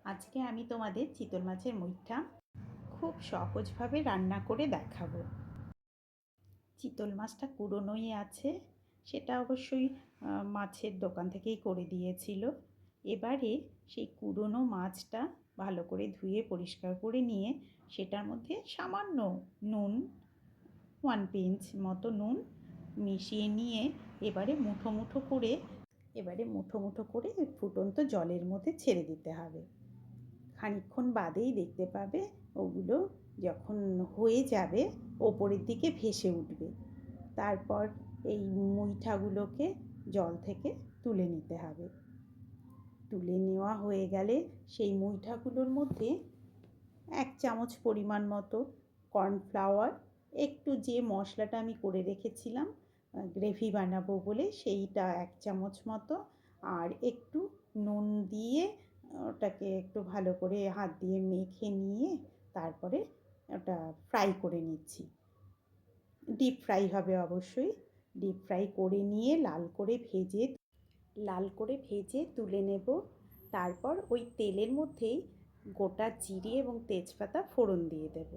আজকে আমি তোমাদের চিতল মাছের মুইঠা খুব সহজভাবে রান্না করে দেখাবো। চিতল মাছটা কুড়োনোই আছে, সেটা অবশ্যই মাছের দোকান থেকেই করে দিয়েছিল। এবারে সেই কুড়োনো মাছটা ভালো করে ধুয়ে পরিষ্কার করে নিয়ে সেটার মধ্যে সামান্য নুন, 1 পিঞ্চ মতো নুন মিশিয়ে নিয়ে এবারে মুঠো মুঠো করে ফুটন্ত জলের মধ্যে ছেড়ে দিতে হবে। খানিকক্ষণ বাদেই দেখতে পাবে ওগুলো যখন হয়ে যাবে ওপরের দিকে ভেসে উঠবে। তারপর এই মুইঠাগুলোকে জল থেকে তুলে নিতে হবে। তুলে নেওয়া হয়ে গেলে সেই মুইঠাগুলোর মধ্যে 1 চামচ পরিমাণ মতো কর্নফ্লাওয়ার, একটু যে মশলাটা আমি করে রেখেছিলাম গ্রেভি বানাবো বলে সেইটা 1 চামচ মতো, আর একটু নুন দিয়ে ওটাকে একটু ভালো করে হাত দিয়ে মেখে নিয়ে তারপরে ওটা ফ্রাই করে নিচ্ছি। ডিপ ফ্রাই হবে অবশ্যই। ডিপ ফ্রাই করে নিয়ে লাল করে ভেজে তুলে নেব। তারপর ওই তেলের মধ্যেই গোটা জিরে এবং তেজপাতা ফোড়ন দিয়ে দেব।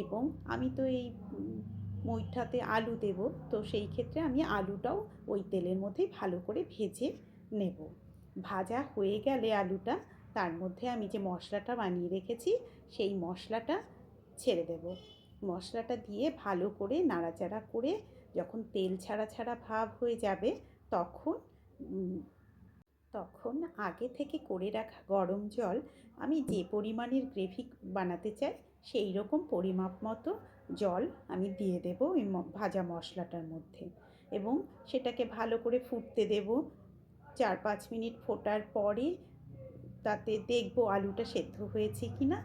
এবং আমি তো এই মুইঠাতে আলু দেব, তো সেই ক্ষেত্রে আমি আলুটাও ওই তেলের মধ্যেই ভালো করে ভেজে নেব। ভাজা হয়ে গেলে আলুটা, তার মধ্যে আমি যে মশলাটা বানিয়ে রেখেছি সেই মশলাটা ছেড়ে দেব। মশলাটা দিয়ে ভালো করে নাড়াচাড়া করে যখন তেল ছাড়া ছাড়া ভাব হয়ে যাবে তখন তখন আগে থেকে করে রাখা গরম জল, আমি যে পরিমাণের গ্রেভি বানাতে চাই সেই রকম পরিমাপ মতো জল আমি দিয়ে দেবো ওই ভাজা মশলাটার মধ্যে, এবং সেটাকে ভালো করে ফুটতে দেব। 4-5 মিনিট ফোটার পরে তাতে দেখবো আলুটা সেদ্ধ হয়েছে কি না।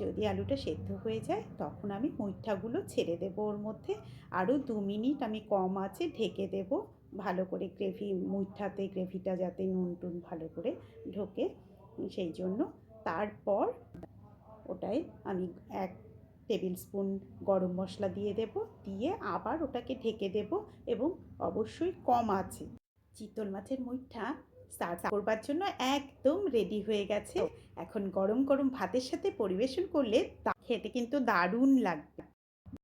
যদি আলুটা সেদ্ধ হয়ে যায় তখন আমি মুইঠাগুলো ছেড়ে দেবো ওর মধ্যে। আরও 2 মিনিট আমি কম আঁচে ঢেকে দেবো, ভালো করে মুইঠাতে গ্রেভিটা যাতে নুন টুন ভালো করে ঢোকে সেই জন্য। তারপর ওটায় আমি 1 টেবিল স্পুন গরম মশলা দিয়ে দেব, দিয়ে আবার ওটাকে ঢেকে দেব এবং অবশ্যই কম আছে। চিতল মাছের মুইঠা সার্ভ করবার জন্য একদম রেডি হয়ে গেছে। এখন গরম গরম ভাতের সাথে পরিবেশন করলে তা খেতে কিন্তু দারুণ লাগবে।